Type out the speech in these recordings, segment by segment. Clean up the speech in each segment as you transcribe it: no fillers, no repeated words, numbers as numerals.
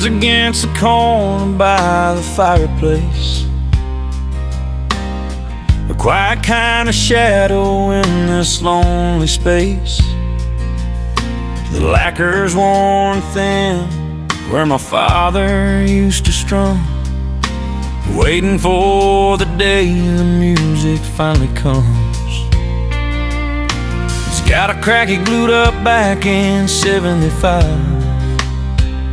against the corner by the fireplace, a quiet kind of shadow in this lonely space. The lacquer's worn thin where my father used to strum, waiting for the day the music finally comes. He's got a crack he glued up back in '75,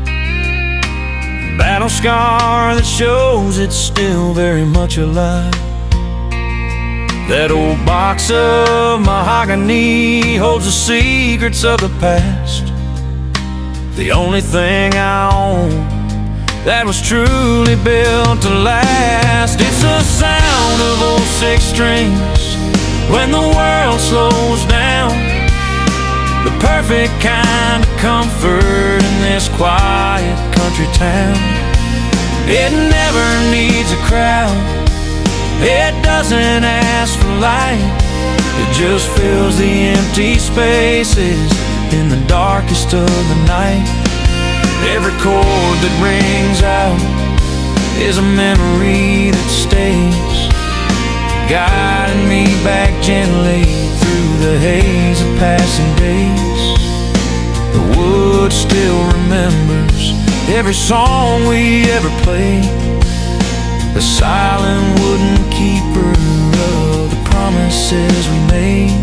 a battle scar that shows it's still very much alive. That old box of mahogany holds the secrets of the past, the only thing I own that was truly built to last. It's the sound of old six strings when the world slows down, the perfect kind of comfort in this quiet country town. It never needs a crowd, it doesn't ask for light, it just fills the empty spaces in the darkest of the night. Every chord that rings out is a memory that stays, guiding me back gently through the haze of passing days. The wood still remembers every song we ever played, the silent wooden keeper of the promises we made.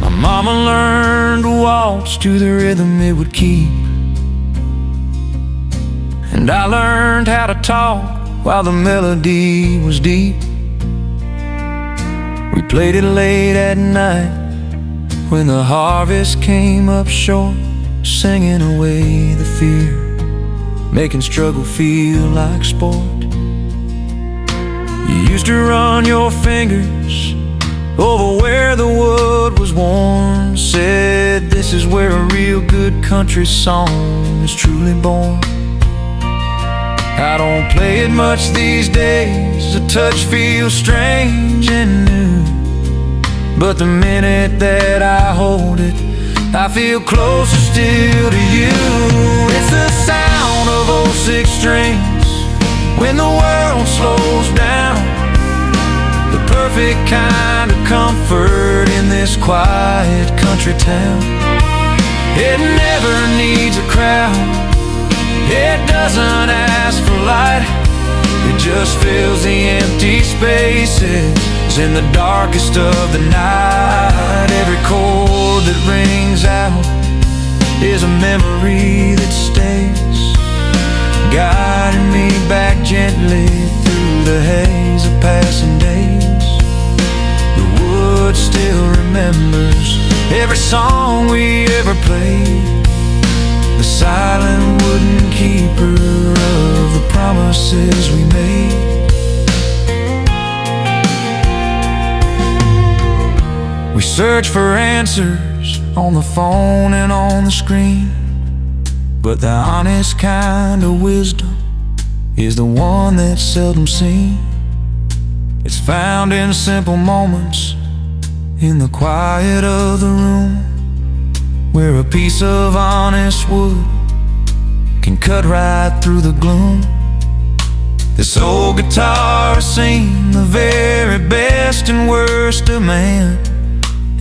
My mama learned to waltz to the rhythm it would keep, and I learned how to talk while the melody was deep. We played it late at night when the harvest came up short, singing away the fear, making struggle feel like sport. You used to run your fingers over where the wood was worn, said this is where a real good country song is truly born. I don't play it much these days, the touch feels strange and new, but the minute that I hold it, I feel closer still to you. It's the sound of old six strings when the world slows down, the perfect kind of comfort in this quiet country town. It never needs a crowd, it doesn't ask for light, it just fills the empty spaces in the darkest of the night. Every chord that rings out is a memory that stays, guiding me back gently through the haze of passing days. The wood still remembers every song we ever played, the silent wooden keeper of the promises we made. We search for answers on the phone and on the screen, but the honest kind of wisdom is the one that's seldom seen. It's found in simple moments, in the quiet of the room, where a piece of honest wood can cut right through the gloom. This old guitar has seen the very best and worst of man,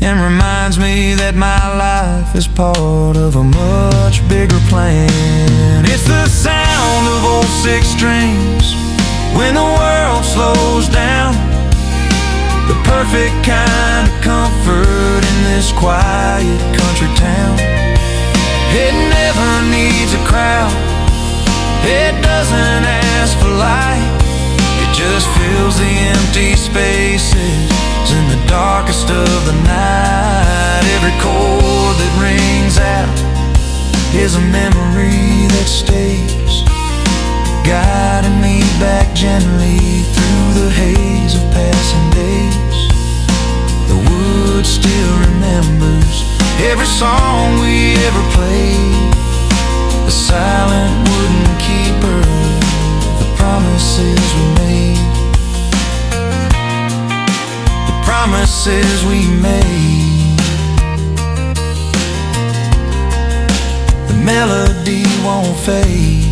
and reminds me that my life is part of a much bigger plan. It's the sound of old six strings when the world slows down, the perfect kind of comfort in this quiet country town. It never needs a crowd, it doesn't ask for light, it just fills the empty spaces in the darkest of the night. Every chord that rings out is a memory that stays, guiding me back gently through the haze of passing days. The wood still remembers every song we ever played, the silent wooden keeper of the promises we made. Promises we made. melody won't fade.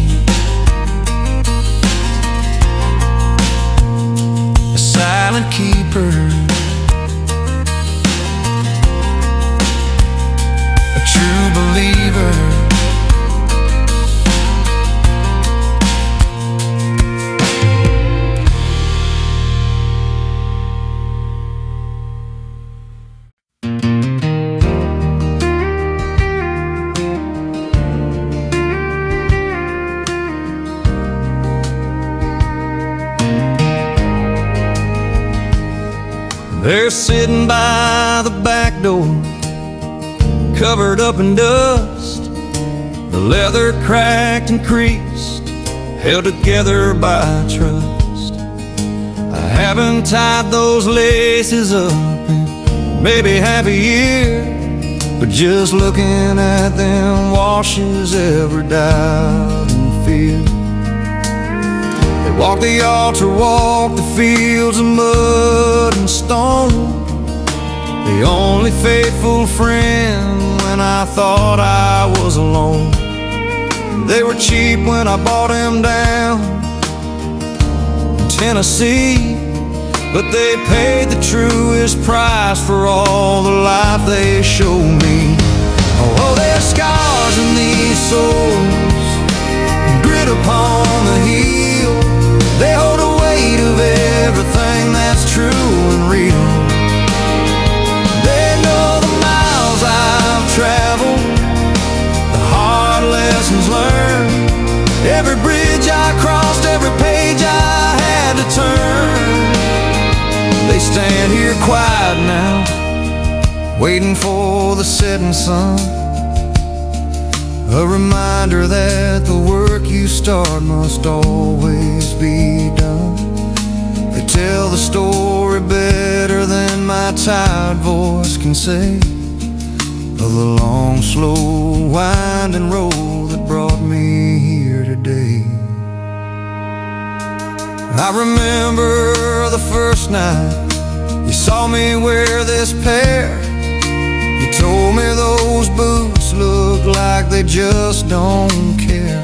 A silent keeper, a true believer. They're sitting by the back door, covered up in dust, the leather cracked and creased, held together by trust. I haven't tied those laces up in maybe half a year, but just looking at them washes every doubt and fear. Walk the altar, walk the fields of mud and stone, the only faithful friend when I thought I was alone. They were cheap when I bought them down in Tennessee, but they paid the truest price for all the life they showed me. Oh, there's scars in these souls, grit upon the heel. They hold the weight of everything that's true and real. They know the miles I've traveled, the hard lessons learned, every bridge I crossed, every page I had to turn. They stand here quiet now, waiting for the setting sun, a reminder that the work you start must always be done. They tell the story better than my tired voice can say, of the long, slow, winding road that brought me here today. I remember the first night you saw me wear this pair. You told me those boots look like they just don't care.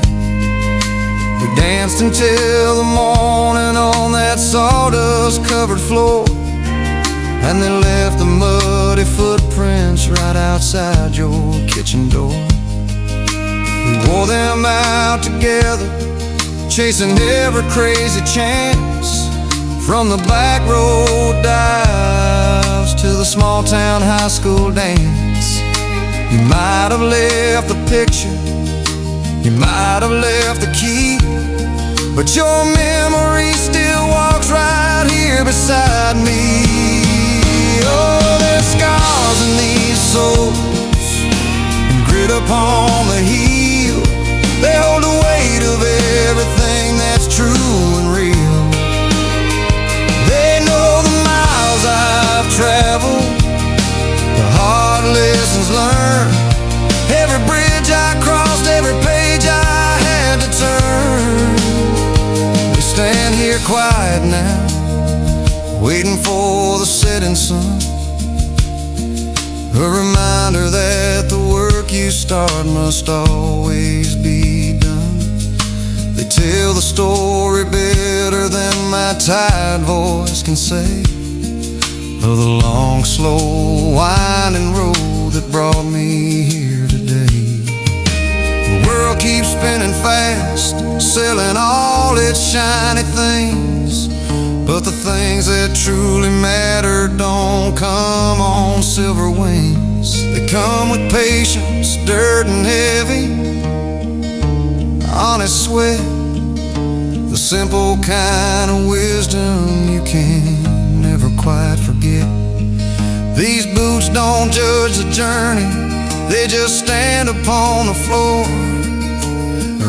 We danced until the morning on that sawdust-covered floor, and they left the muddy footprints right outside your kitchen door. We wore them out together, chasing every crazy chance, from the back road dives to the small town high school dance. You might have left the picture, you might have left the key, but your memory still walks right here beside me. Oh, there's scars in these souls, and grit upon the heel. They hold the weight of everything that's true and real. They know the miles I've traveled, the hard lessons learned, every bridge I crossed, every page I had to turn. They stand here quiet now, waiting for the setting sun, a reminder that the work you start must always be done. They tell the story better than my tired voice can say, of the long, slow, winding road that brought me here today. The world keeps spinning fast, selling all its shiny things, but the things that truly matter don't come on silver wings. They come with patience, dirt and heavy, honest sweat, the simple kind of wisdom you can never quite forget. These boots don't judge the journey, they just stand upon the floor,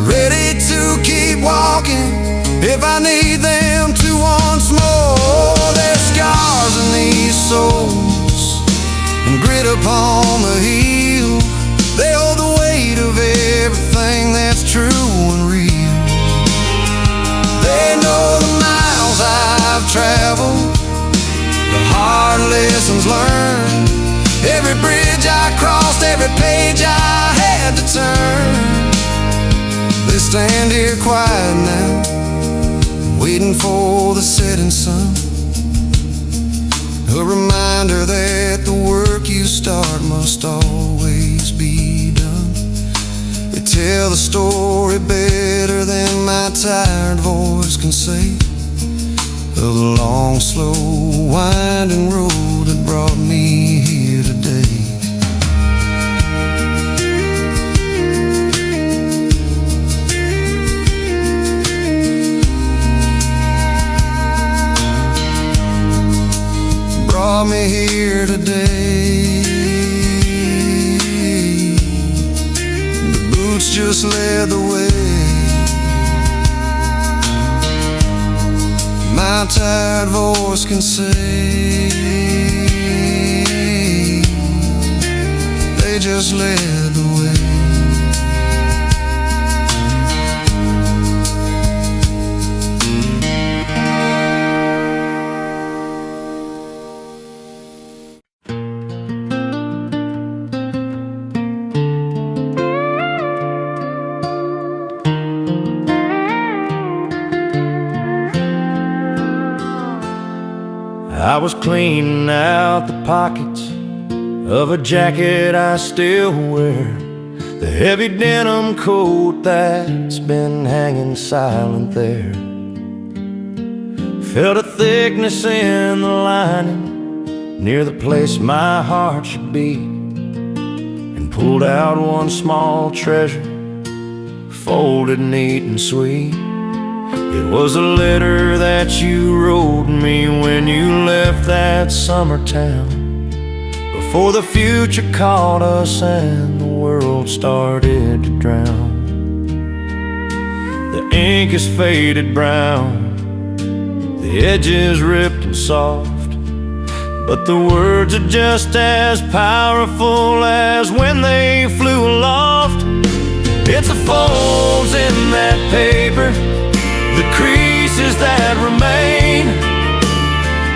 ready to keep walking if I need them to once more. There's scars in these souls, and grit upon the heel. They hold the weight of everything that's true and real. They know the miles I've traveled, the hard lessons learned, every bridge I crossed, every page I had to turn. waiting for the setting sun, a reminder that the work you start must always be done. You tell the story better than my tired voice can say, of the long, slow, winding road that brought me here today. Brought me here today. The boots just led the way. My tired voice can say they just led the way. I was cleaning out the pockets of a jacket I still wear, the heavy denim coat that's been hanging silent there. Felt a thickness in the lining near the place my heart should be, and pulled out one small treasure, folded neat and sweet. It was a letter that you wrote me when you left that summer town, before the future caught us and the world started to drown. The ink is faded brown, the edges ripped and soft, but the words are just as powerful as when they flew aloft. It's the folds in that paper, the creases that remain,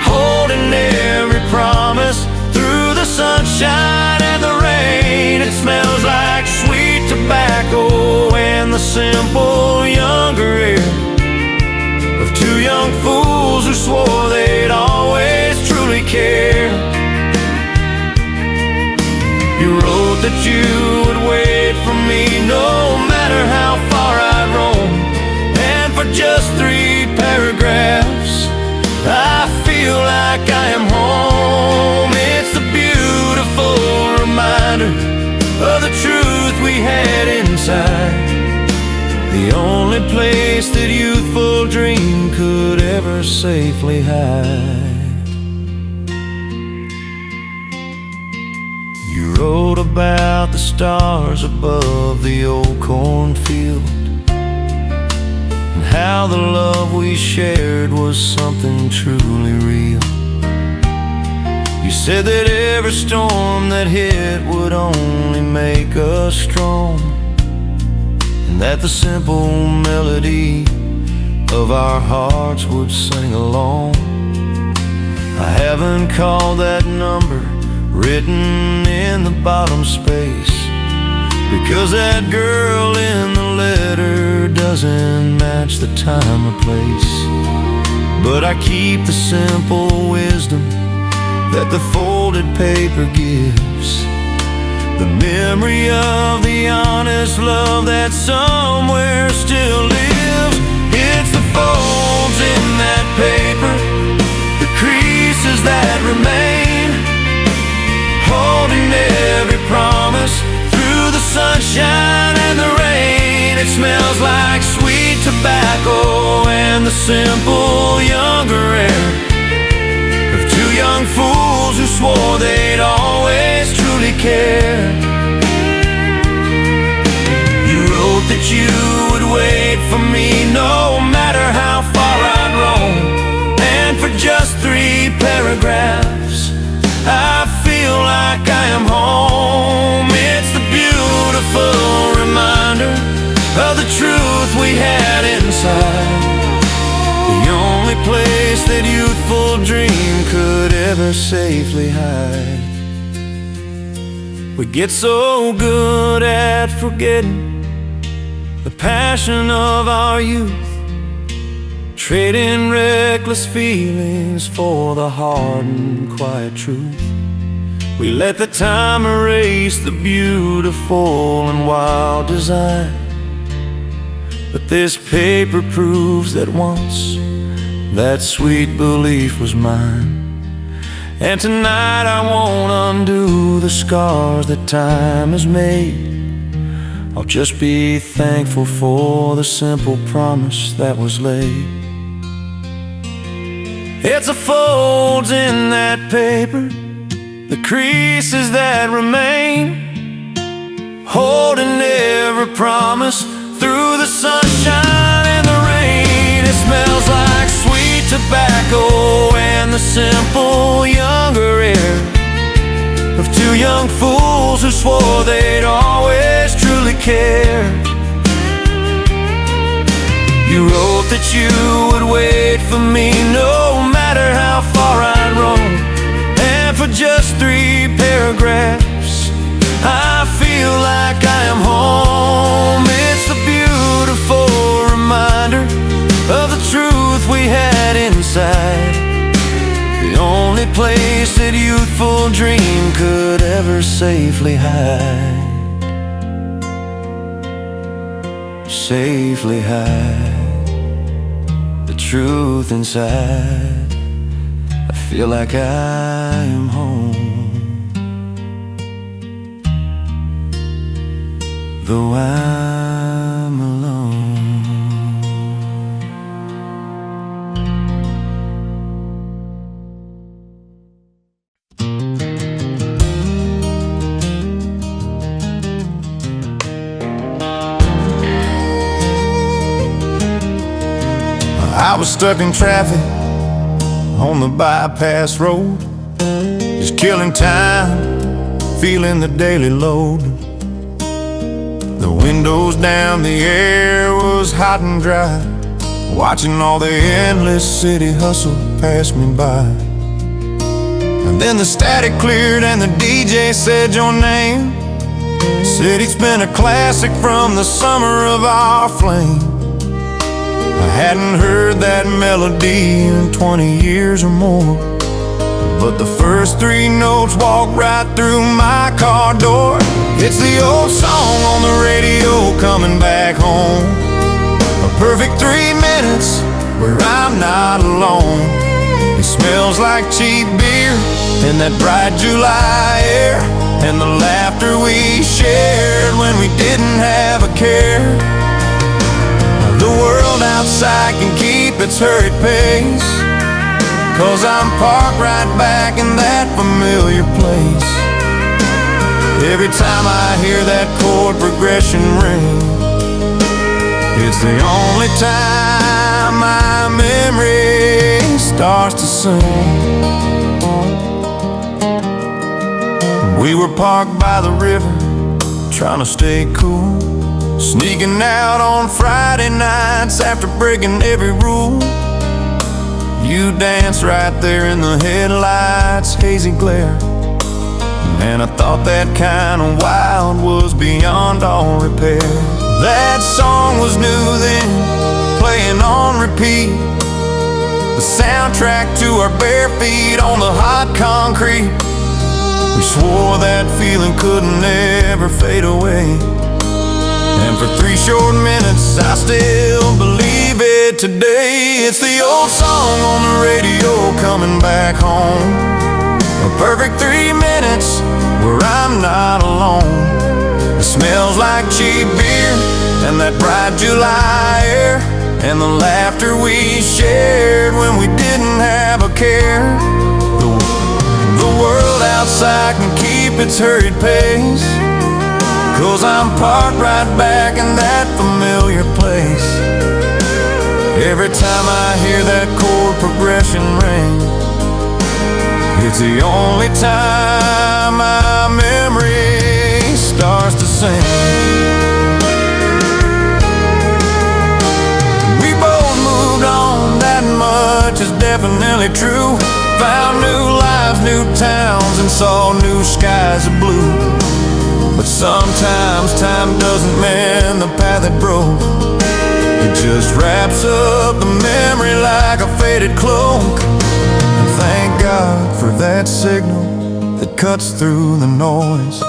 holding every promise through the sunshine and the rain. It smells like sweet tobacco and the simple younger air of two young fools who swore they'd always truly care. You wrote that you would wait for me no matter how far I'd roam, and for just 3 paragraphs I feel like I am home. It's the beautiful reminder of the truth we had inside, the only place that youthful dream could ever safely hide. You wrote about the stars above the old cornfield, and how the love we shared was something truly real. You said that every storm that hit would only make us strong, and that the simple melody of our hearts would sing along. I haven't called that number written in the bottom space, because that girl in the letter doesn't match the time or place. But I keep the simple wisdom that the folded paper gives, the memory of the honest love that somewhere still lives. It's the folds in that paper, the creases that remain, holding every promise through the sunshine and the rain. It smells like sweet tobacco and the simple younger air of 2 young fools who swore they'd always truly care. You wrote that you would wait for me no matter how far I'd roam, and for just 3 paragraphs I feel like I am home. It's the beautiful reminder of the truth we had inside, the only place that youthful dream could ever safely hide. We get so good at forgetting the passion of our youth, trading reckless feelings for the hard and quiet truth. We let the time erase the beautiful and wild design. But this paper proves that once that sweet belief was mine. And tonight I won't undo the scars that time has made. I'll just be thankful for the simple promise that was laid. It's the folds in that paper, the creases that remain, holding every promise through the sunshine and the rain. It smells like sweet tobacco and the simple younger air of two young fools who swore they'd always truly care. You wrote that you would wait for me no matter how far I'd roam, and for just 3 paragraphs I feel like I am home. It's the beautiful reminder of the truth we had inside, the only place that youthful dream could ever safely hide. Safely hide the truth inside. I feel like I am home, though I'm alone. I was stuck in traffic on the bypass road, just killing time, feeling the daily load. The windows down, the air was hot and dry, watching all the endless city hustle pass me by. And then the static cleared and the DJ said your name, said he'd spin a classic from the summer of our flame. I hadn't heard that melody in 20 years or more, but the first 3 notes walked right through my car door. It's the old song on the radio coming back home, a perfect 3 minutes where I'm not alone. It smells like cheap beer in that bright July air, and the laughter we shared when we didn't have a care. The world outside can keep its hurried pace, 'cause I'm parked right back in that familiar place. Every time I hear that chord progression ring, it's the only time my memory starts to sing. We were parked by the river, trying to stay cool, sneaking out on Friday nights after breaking every rule. You danced right there in the headlights' hazy glare, and I thought that kind of wild was beyond all repair. That song was new then, playing on repeat, the soundtrack to our bare feet on the hot concrete. We swore that feeling couldn't ever fade away, and for 3 short minutes I still believe it today. It's the old song on the radio coming back home, a perfect 3 minutes where I'm not alone. It smells like cheap beer and that bright July air, and the laughter we shared when we didn't have a care. The world outside can keep its hurried pace, 'cause I'm parked right back in that familiar place. Every time I hear that chord progression ring, it's the only time my memory starts to sing. We both moved on, that much is definitely true. Found new lives, new towns, and saw new skies of blue. But sometimes time doesn't mend the path it broke, It just wraps up the memory like a faded cloak. And thank God for that signal that cuts through the noise,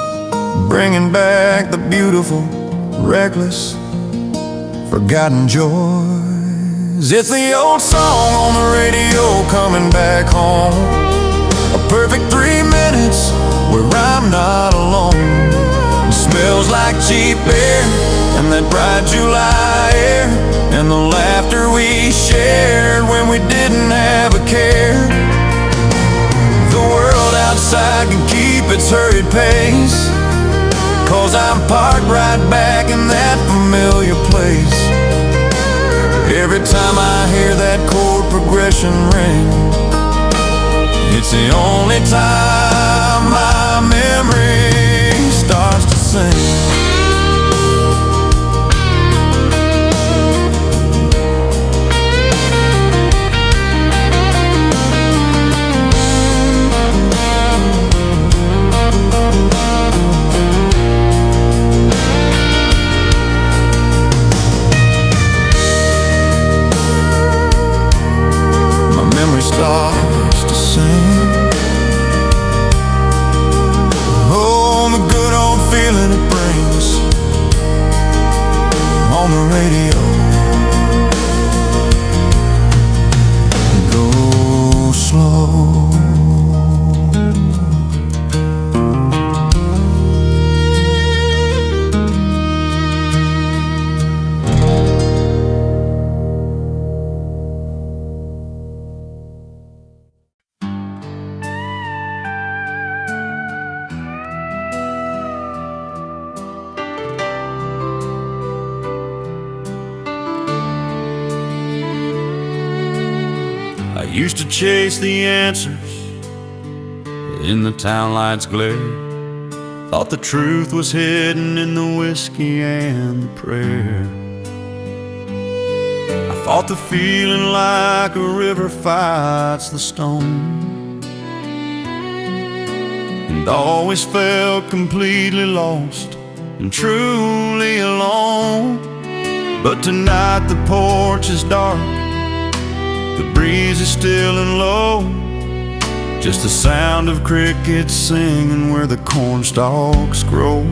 bringing back the beautiful, reckless, forgotten joys. It's the old song on the radio coming back home, a perfect 3 minutes where I'm not alone. It smells like cheap air and that bright July air, and the laughter we shared when we didn't have a care. The world outside can keep its hurried pace, 'cause I'm parked right back in that familiar place. Every time I hear that chord progression ring, it's the only time my memory starts to sing. Starts to sing. Oh, the good old feeling it brings on the radio. Go slow. I used to chase the answers in the town lights' glare. Thought the truth was hidden in the whiskey and the prayer. I fought the feeling like a river fights the stone, and always felt completely lost and truly alone. But tonight the porch is dark, the breeze is still and low, just the sound of crickets singing where the corn stalks grow.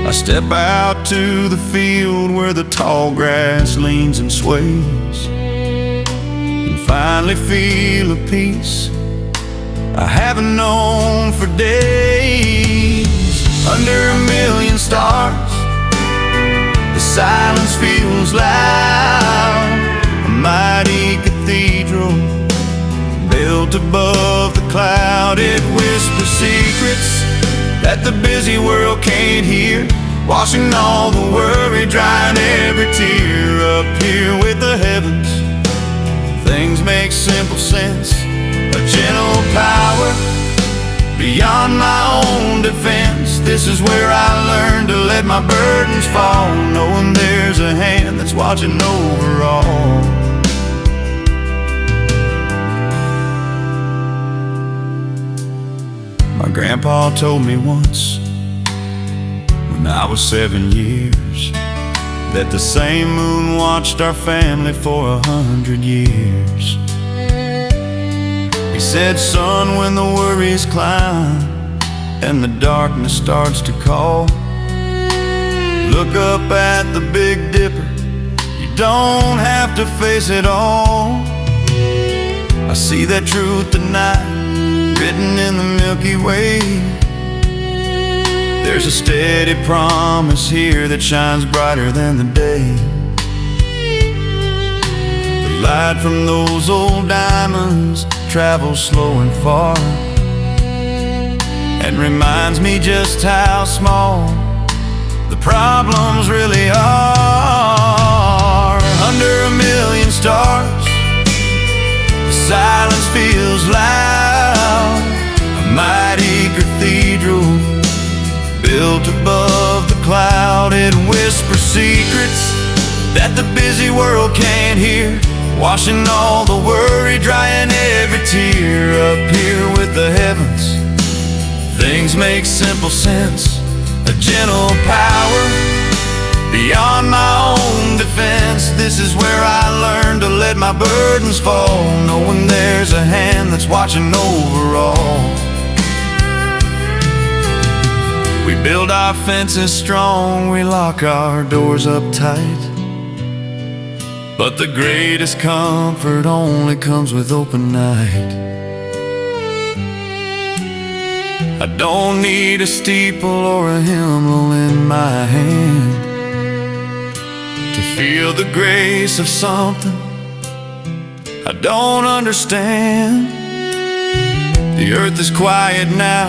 I step out to the field where the tall grass leans and sways, and finally feel a peace I haven't known for days. Under a million stars, the silence feels loud, a mighty cathedral built above the cloud. It whispers secrets that the busy world can't hear, washing all the worry, drying every tear. Up here with the heavens, things make simple sense, a gentle power beyond my own defense. This is where I learned to let my burdens fall, knowing there's a hand that's watching over all. My grandpa told me once, when I was 7 years, that the same moon watched our family for 100 years. He said, son, when the worries climb and the darkness starts to call, look up at the Big Dipper, you don't have to face it all. I see that truth tonight, written in the Milky Way. There's a steady promise here that shines brighter than the day. The light from those old diamonds travels slow and far, and reminds me just how small the problems really are. Under a million stars, the silence feels loud, a mighty cathedral built above the cloud. It whispers secrets that the busy world can't hear, washing all the worry, drying every tear. Up here with the heavens, things make simple sense, a gentle power beyond my This is where I learned to let my burdens fall, knowing there's a hand that's watching over all. We build our fences strong, we lock our doors up tight, but the greatest comfort only comes with open night. I don't need a steeple or a hymnal in my hand to feel the grace of something I don't understand. The earth is quiet now,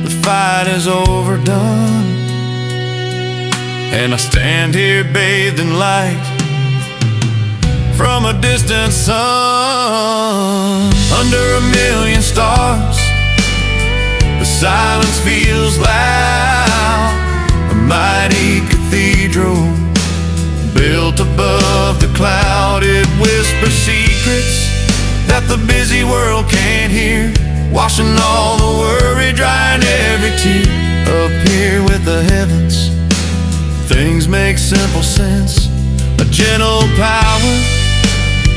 the fight is overdone, and I stand here bathed in light from a distant sun. Under a million stars, the silence feels loud. A mighty cathedral built above the cloud. It whispers secrets that the busy world can't hear, washing all the worry, drying every tear. Up here with the heavens, things make simple sense. A gentle power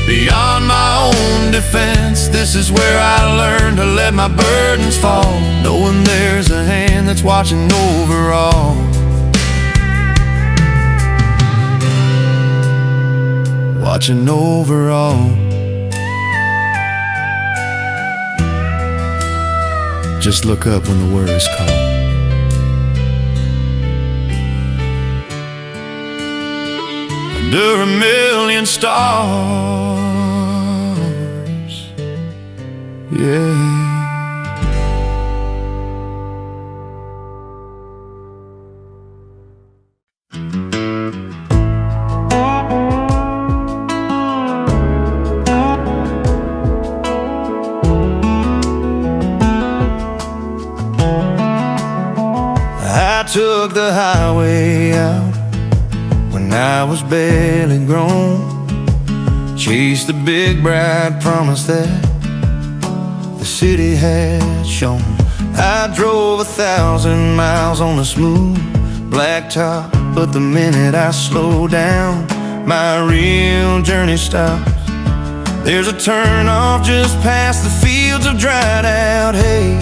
beyond my own defense. This is where I learned to let my burdens fall, knowing there's a hand that's watching over all. Watching over all. Just look up when the word is called. Under a million stars, yeah. I took the highway out when I was barely grown, chased the big bright promise that the city had shown. I drove 1,000 miles on a smooth blacktop, but the minute I slow down, my real journey stops. There's a turnoff just past the fields of dried out hay,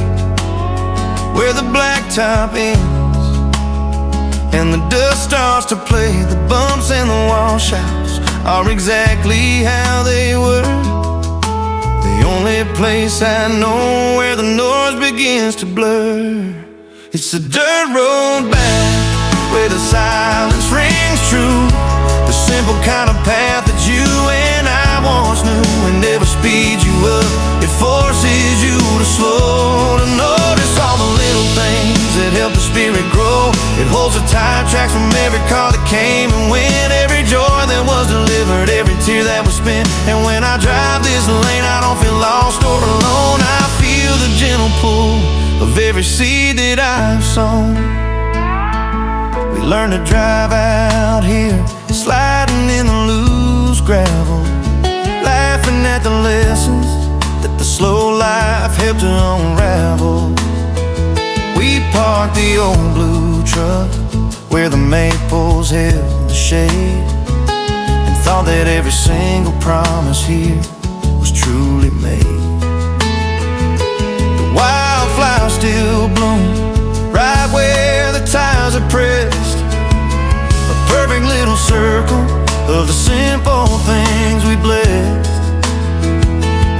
where the blacktop ends and the dust starts to play. The bumps and the washouts are exactly how they were. The only place I know where the noise begins to blur. It's a dirt road back where the silence rings true, the simple kind of path that you and I once knew. It never speeds you up, it forces you to slow, to notice all the little things that help the spirit grow. It holds the tire tracks from every car that came and went, every joy that was delivered, every tear that was spent. And when I drive this lane, I don't feel lost or alone. I feel the gentle pull of every seed that I've sown. We learn to drive out here, sliding in the loose gravel, laughing at the lessons that the slow life helped to unravel. We parked the old blue truck where the maples held the shade, and thought that every single promise here was truly made. The wildflowers still bloom right where the tires are pressed, a perfect little circle of the simple things we blessed.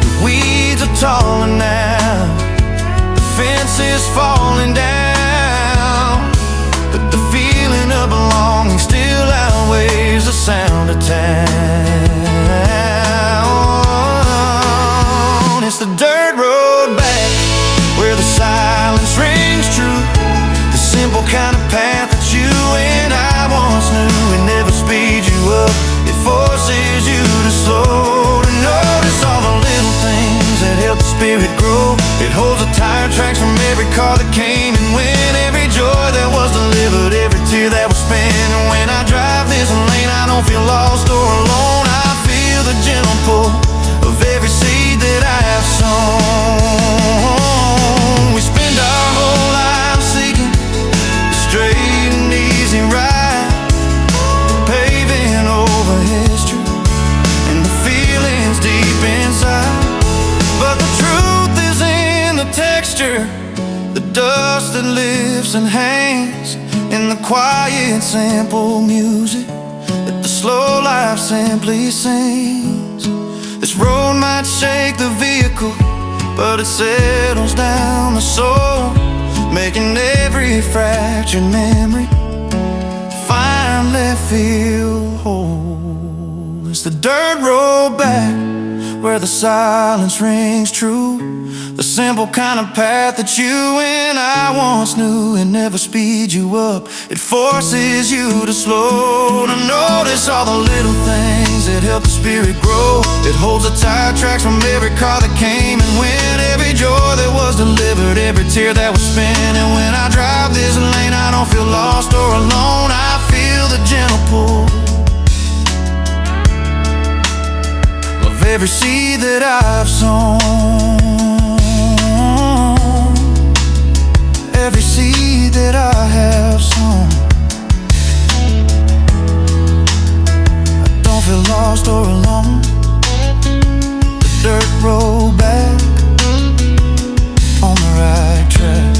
The weeds are taller now, the fence is falling down, but the feeling of belonging still outweighs the sound of town. It's the dirt road back where the silence rings true, the simple kind of path that you and I once knew. It never speeds you up, it forces you to slow, to notice all the little things that help the spirit grow. It holds the tire tracks from every car that came and went, every joy that was delivered, every tear that was spent. And when I drive this lane, I don't feel lost or alone. I feel the gentle pull of every seed that I have sown. We spend our whole lives seeking the straight and easy ride, paving over history lips and hands in the quiet, simple music that the slow life simply sings. This road might shake the vehicle, but it settles down the soul, making every fractured memory finally feel whole. It's the dirt road back where the silence rings true, the simple kind of path that you and I once knew. It never speeds you up, it forces you to slow, to notice all the little things that help the spirit grow. It holds the tire tracks from every car that came and went, every joy that was delivered, every tear that was spent. And when I drive this lane, I don't feel lost or alone. I feel the gentle pull of every seed that I've sown, every seed that I have sown. I don't feel lost or alone. The dirt road back on the right track.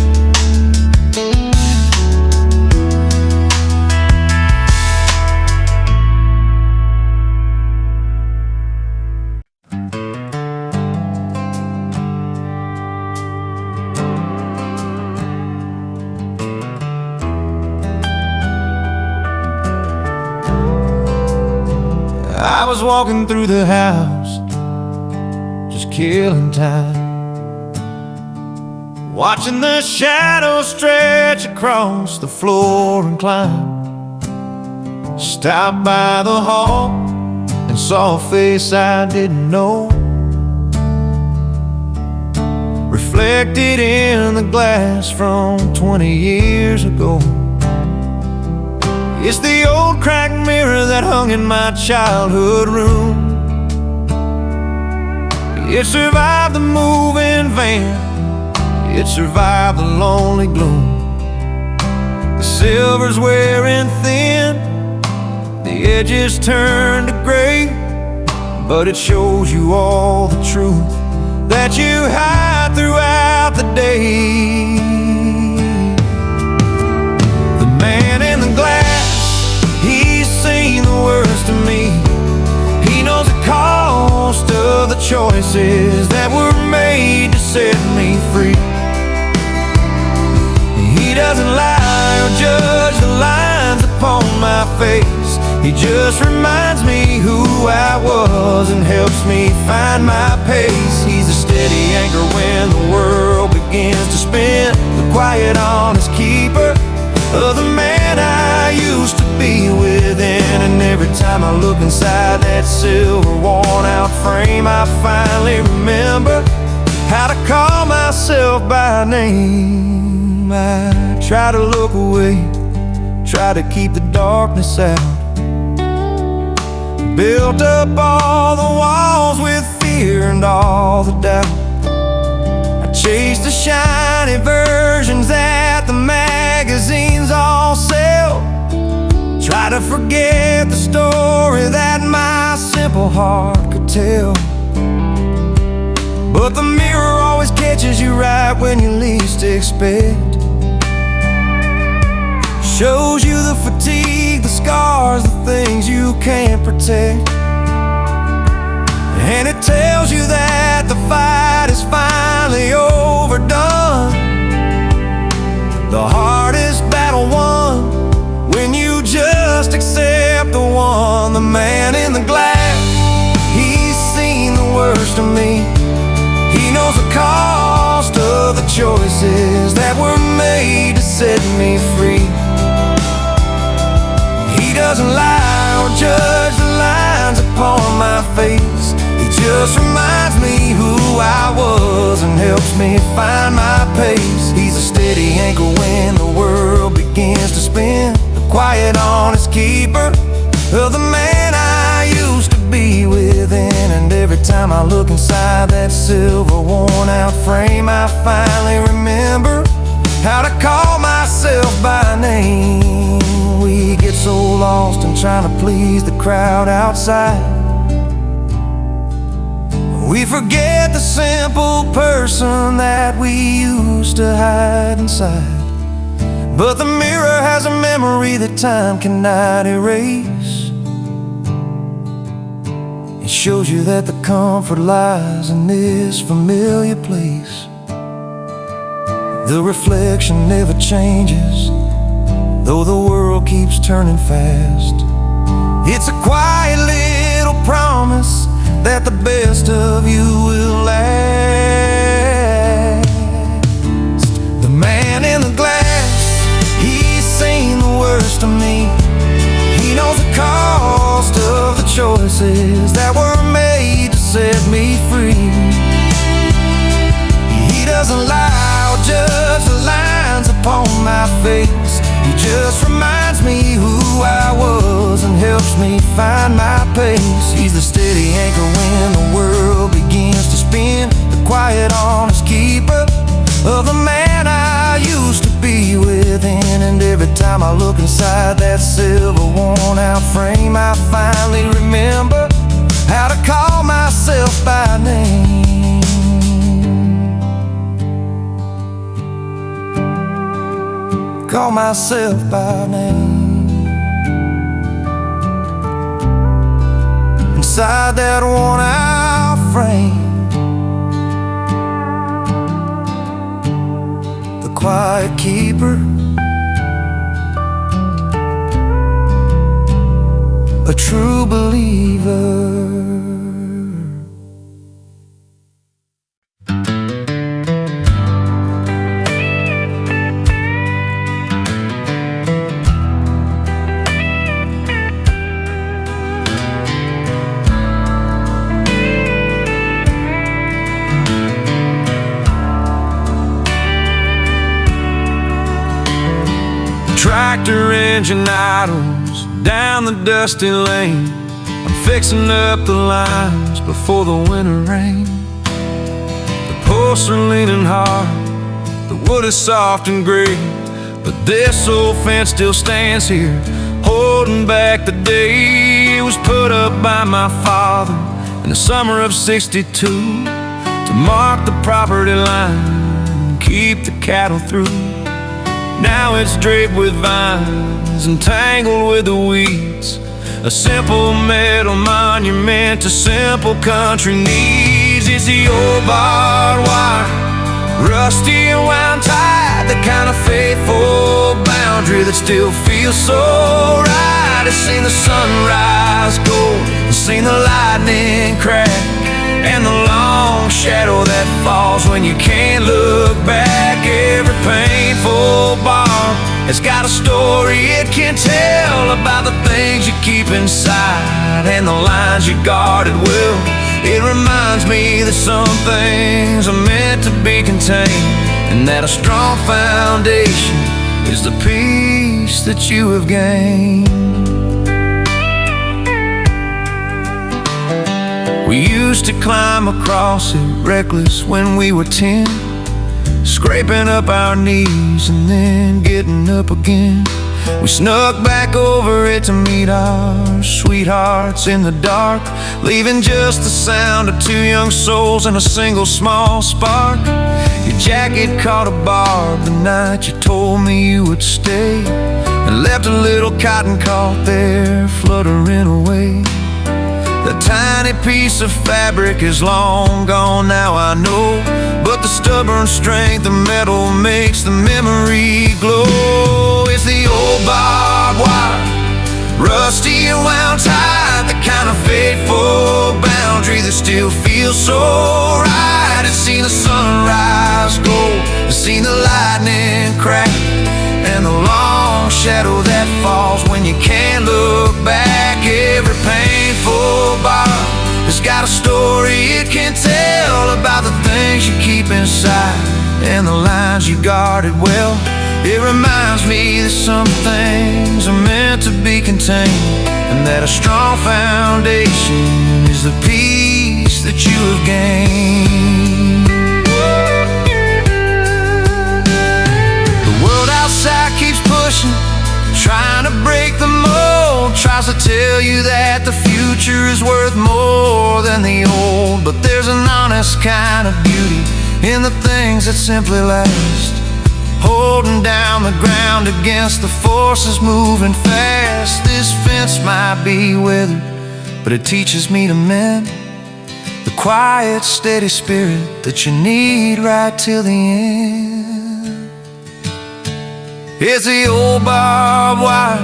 I was walking through the house, just killing time, watching the shadows stretch across the floor and climb. Stopped by the hall and saw a face I didn't know, reflected in the glass from 20 years ago. It's the old cracked mirror that hung in my childhood room. It survived the moving van, it survived the lonely gloom. The silver's wearing thin, the edges turned to gray, but it shows you all the truth that you hide throughout the day. The man in the glass, he's seen the worst of me. He knows the cost of the choices that were made to set me free. He doesn't lie or judge the lines upon my face. He just reminds me who I was and helps me find my pace. He's a steady anchor when the world begins to spin, the quiet honest keeper of the man I used to be within. And every time I look inside that silver worn out frame, I finally remember how to call myself by name. I try to look away, try to keep the darkness out, built up all the walls with fear and all the doubt. I chased the shiny versions that the magazines all sell, try to forget the story that my simple heart could tell. But the mirror always catches you right when you least expect. Shows you the fatigue, the scars, the things you can't protect. And it tells you that the fight is finally overdone, the hardest battle won when you just accept the one. The man in the glass, he's seen the worst of me. He knows the cost of the choices that were made to set me free. He doesn't lie or judge the lines upon my face. He just reminds me who I was and helps me find my pace. He's a steady anchor when the world begins to spin, the quiet honest keeper of the man I used to be within. And every time I look inside that silver worn out frame, I finally remember how to call myself by name. We get so lost in trying to please the crowd outside, we forget the simple person that we used to hide inside. but the mirror has a memory that time cannot erase. It shows you that the comfort lies in this familiar place. The reflection never changes, though the world keeps turning fast. It's a quiet little promise that the best of you will last. The man in the glass, he's seen the worst of me. He knows the cost of the choices that were made to set me free. He doesn't lie or judge the lines upon my face. He just reminds me who I was and helps me find my pace. He's the steady anchor when the world begins to spin, the quiet, honest keeper of the man I used to be within. And every time I look inside that silver worn out frame, I finally remember how to call myself by name. Call myself by name. Inside that worn out frame, the quiet keeper, a true believer. Tractor engine idles down the dusty lane. I'm fixing up the lines before the winter rain. The posts are leaning hard, the wood is soft and gray, but this old fence still stands here, holding back the day it was put up by my father in the summer of '62 to mark the property line and keep the cattle through. Now it's draped with vines and tangled with the weeds, a simple metal monument to simple country needs. It's the old barbed wire, rusty and wound tight, the kind of faithful boundary that still feels so right. It's seen the sunrise gold, it's seen the lightning crack, and the long shadow that falls when you can't look back. Every painful bar has got a story it can tell about the things you keep inside and the lines you guarded well. It reminds me that some things are meant to be contained, and that a strong foundation is the peace that you have gained. We used to climb across it reckless when we were 10, scraping up our knees and then getting up again. We snuck back over it to meet our sweethearts in the dark, leaving just the sound of two young souls and a single small spark. Your jacket caught a barb the night you told me you would stay, and left a little cotton caught there fluttering away. The tiny piece of fabric is long gone now, I know, but the stubborn strength of metal makes the memory glow. It's the old barbed wire, rusty and wound tight, the kind of faithful boundary that still feels so right. It's seen the sunrise gold, it's seen the lightning crack, and the long shadow that falls when you can't look back. Every painful bar has got a story it can tell about the things you keep inside and the lines you guarded well. It reminds me that some things are meant to be contained, and that a strong foundation is the peace that you have gained. The world outside keeps pushing, trying to break the mold, tries to tell you that the future is worth more than the old. But there's an honest kind of beauty in the things that simply last. holding down the ground against the forces moving fast. This fence might be withered, but it teaches me to mend the quiet, steady spirit that you need right till the end. It's the old barbed wire,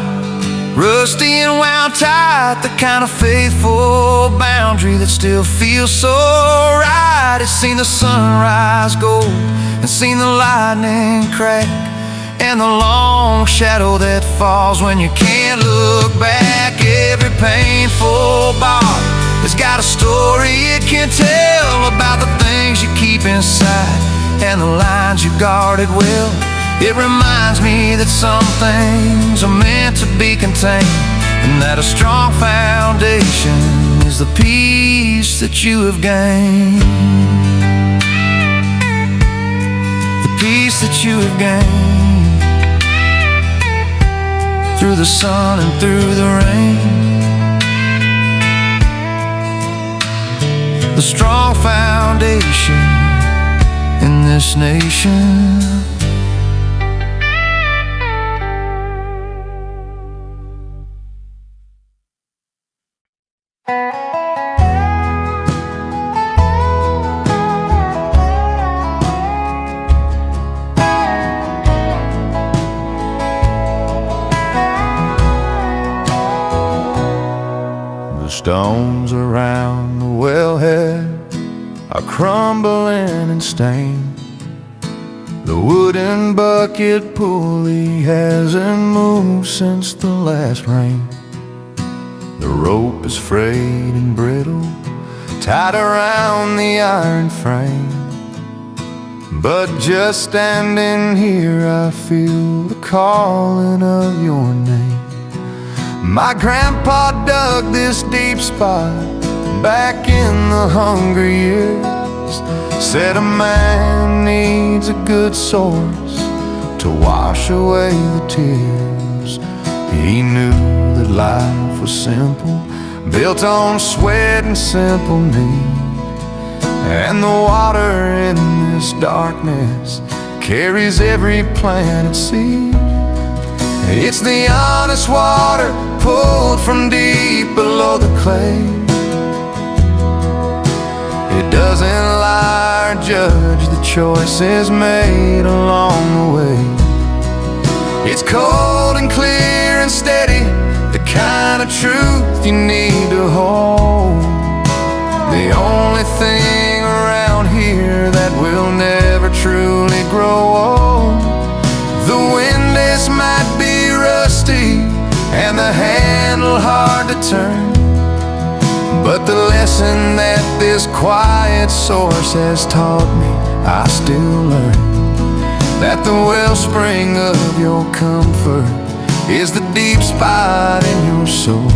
rusty and wound tight, the kind of faithful boundary that still feels so right. It's seen the sunrise gold and seen the lightning crack, and the long shadow that falls when you can't look back. Every painful bar has got a story it can tell about the things you keep inside and the lines you guarded well. It reminds me that some things are meant to be contained, and that a strong foundation is the peace that you have gained. The peace that you have gained through the sun and through the rain. The strong foundation in this nation. The stones around the wellhead are crumbling and stained. The wooden bucket pulley hasn't moved since the last rain. The rope is frayed and brittle, tied around the iron frame. But just standing here, I feel the calling of your name. My grandpa dug this deep spot back in the hungry years. Said a man needs a good source to wash away the tears. He knew that life was simple, built on sweat and simple need. And the water in this darkness carries every planet seed. It's the honest water pulled from deep below the clay. It doesn't lie or judge the choices made along the way. It's cold and clear and steady, the kind of truth you need to hold. The only thing around here that will never truly grow old. The windlass might be rusty and the handle hard to turn, but the lesson that this quiet source has taught me, I still learn. That the wellspring of your comfort is the deep spot in your soul.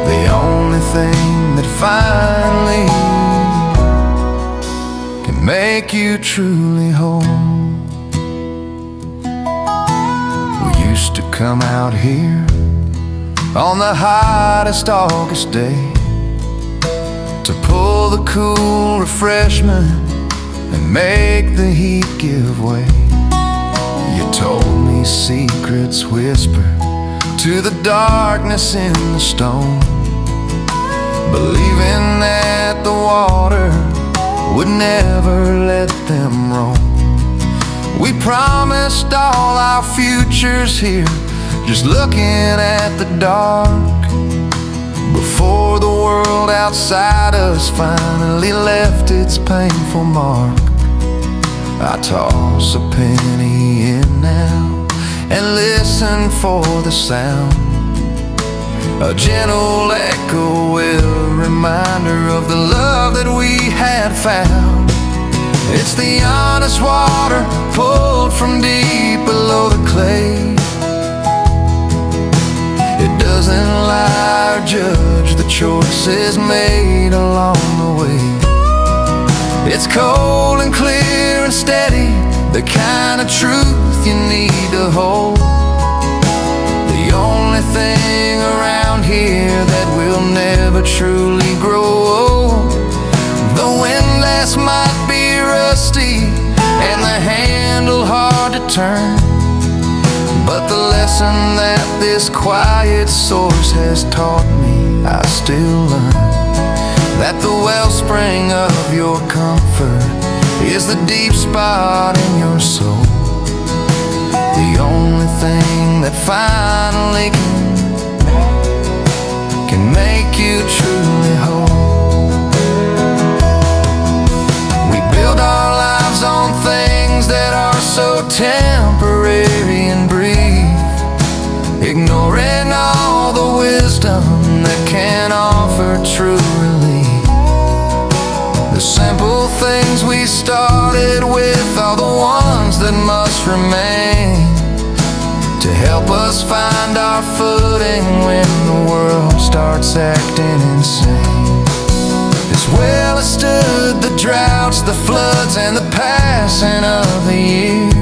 The only thing that finally can make you truly whole. We used to come out here on the hottest August day to pull the cool refreshment and make the heat give way. You told me secrets whispered to the darkness in the stone, believing that the water would never let them roam. We promised all our futures here, just looking at the dark, before the world outside us finally left its painful mark. I toss a penny in now and listen for the sound, a gentle echo, a reminder of the love that we had found. It's the honest water pulled from deep below the clay. It doesn't lie or judge the choices made along the way. It's cold and clear and steady, the kind of truth you need to hold. The only thing around here that will never truly grow old. The windlass might be rusty and the handle hard lesson that this quiet source has taught me, I still learn that the wellspring of your comfort is the deep spot in your soul. The only thing that finally can make you truly whole. We build our lives on things that are so temporary and brief, ignoring all the wisdom that can offer true relief. The simple things we started with are the ones that must remain to help us find our footing when the world starts acting insane. This well has stood the droughts, the floods, and the passing of the years.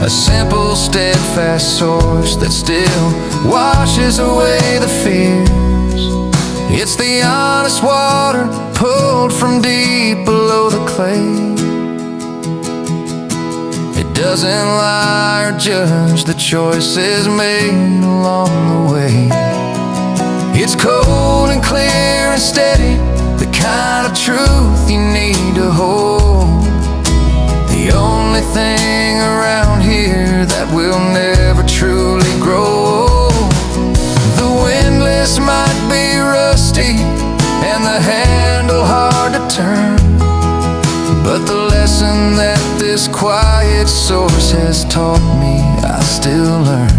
A simple, steadfast source that still washes away the fears. It's the honest water pulled from deep below the clay. It doesn't lie or judge the choices made along the way. It's cold and clear and steady, the kind of truth you need to hold. The only thing around here that will never truly grow old. The windlass might be rusty and the handle hard to turn, but the lesson that this quiet source has taught me, I still learn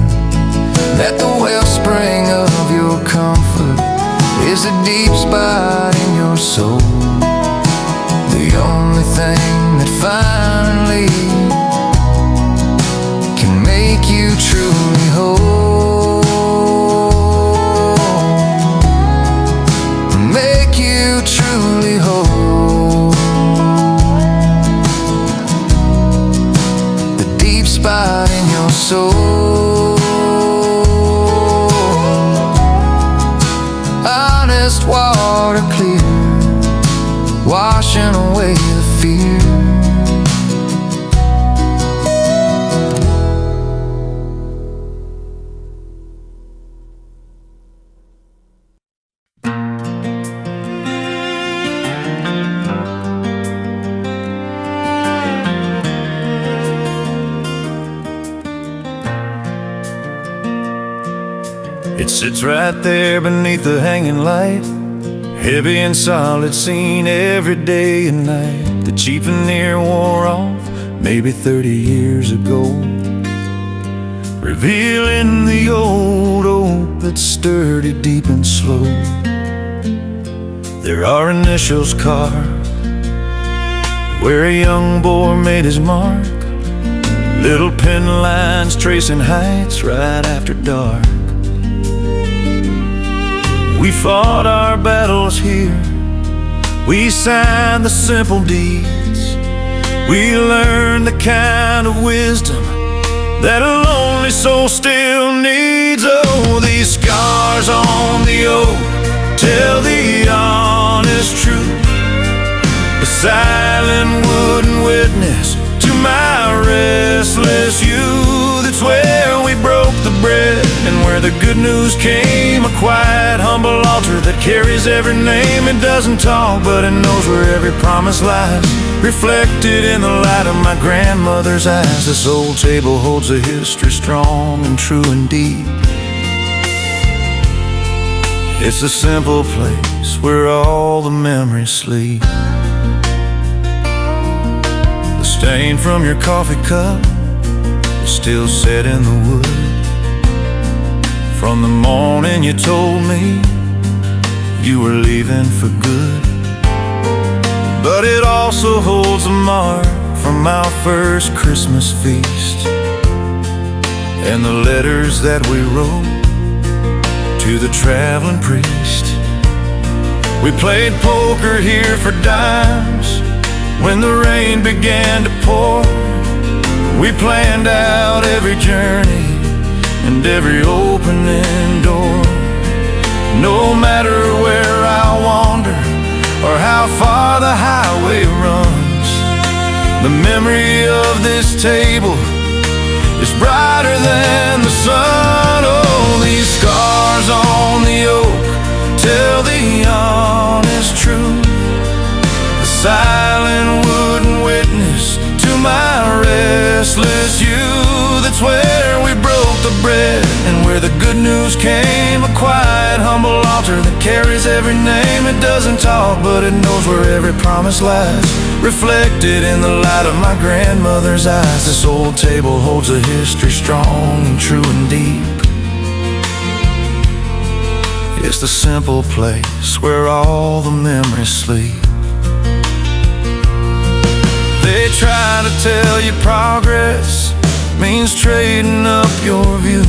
that the wellspring of your comfort is a deep spot in your soul. The only thing that finally can make you truly whole. Make you truly whole. The deep spot in your soul. Honest water clear, washing away the fear. It sits right there beneath the hanging light, heavy and solid, seen every day and night. The cheap veneer wore off maybe 30 years ago, revealing the old oak that's sturdy, deep and slow. There are initials carved where a young boy made his mark, little pen lines tracing heights right after dark. We fought our battles here, we signed the simple deeds. We learned the kind of wisdom that a lonely soul still needs. Oh, these scars on the oak tell the honest truth, a silent wooden witness to my restless youth. It's where we broke the bread and where the good news came, a quiet, humble altar that carries every name. It doesn't talk, but it knows where every promise lies, reflected in the light of my grandmother's eyes. This old table holds a history strong and true and deep. It's a simple place where all the memories sleep. The stain from your coffee cup is still set in the wood from the morning you told me you were leaving for good. But it also holds a mark from our first Christmas feast and the letters that we wrote to the traveling priest. We played poker here for dimes when the rain began to pour. We planned out every journey and every opening door. No matter where I wander or how far the highway runs, the memory of this table is brighter than the son. Oh, these scars on the oak tell the honest truth. The silent wooden witness to my restless youth. It's where we broke the bread and where the good news came. A quiet, humble altar that carries every name. It doesn't talk, but it knows where every promise lies, reflected in the light of my grandmother's eyes. This old table holds a history strong and true and deep. It's the simple place where all the memories sleep. They try to tell you progress means trading up your view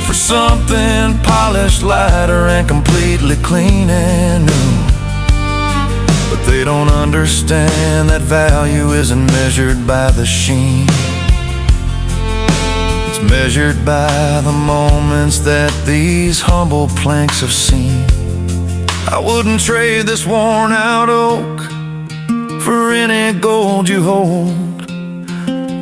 for something polished, lighter, and completely clean and new. But they don't understand that value isn't measured by the sheen. It's measured by the moments that these humble planks have seen. I wouldn't trade this worn out oak for any gold you hold.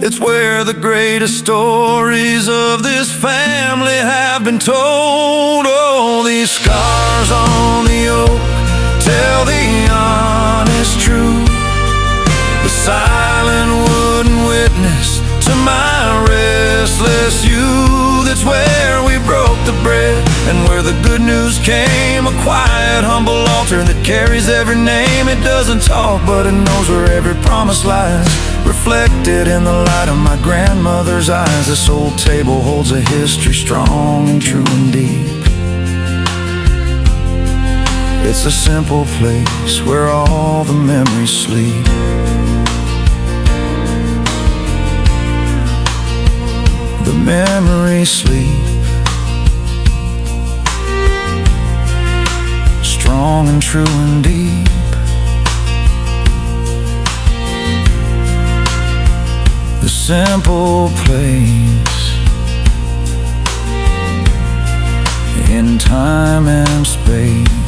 It's where the greatest stories of this family have been told. Oh, these scars on the oak tell the honest truth. The silent wooden witness to my restless youth. It's where we broke the bread and where the good news came. A quiet, humble altar that carries every name. It doesn't talk, but it knows where every promise lies, reflected in the light of my grandmother's eyes. This old table holds a history strong and true and deep. It's a simple place where all the memories sleep. The memories sleep, strong and true and deep. The simple place in time and space.